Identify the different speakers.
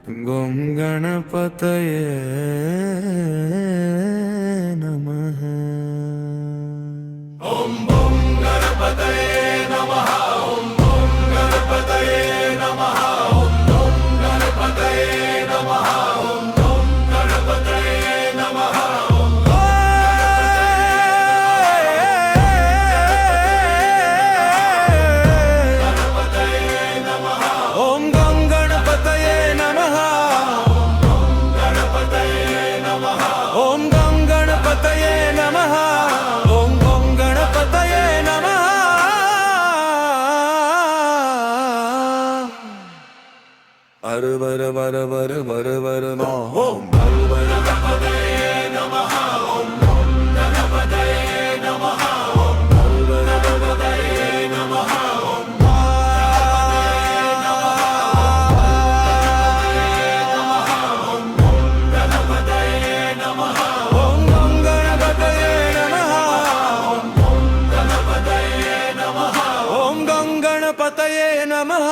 Speaker 1: गं गणपतये नमः।
Speaker 2: ओम बम गणपतये नमः। ओम बम गणपतये नमः। ओम बम गणपतये नमः। ओम बम गणपतये नमः।
Speaker 1: ओम गं गणपतये नमः। ओम गं गणपतये नमः। ओम गं गणपतये नमः। हर वर वर वर वर वर नो ओम हर वर
Speaker 2: गणपतये नमः। ओम बम गणपतये नमः। ओम बम गणपतये नमः। ओम गणपतये नमः।
Speaker 1: ओम गं गणपतये नमः।
Speaker 2: गणपतये नमः।
Speaker 1: ओम गं गणपतये नमः।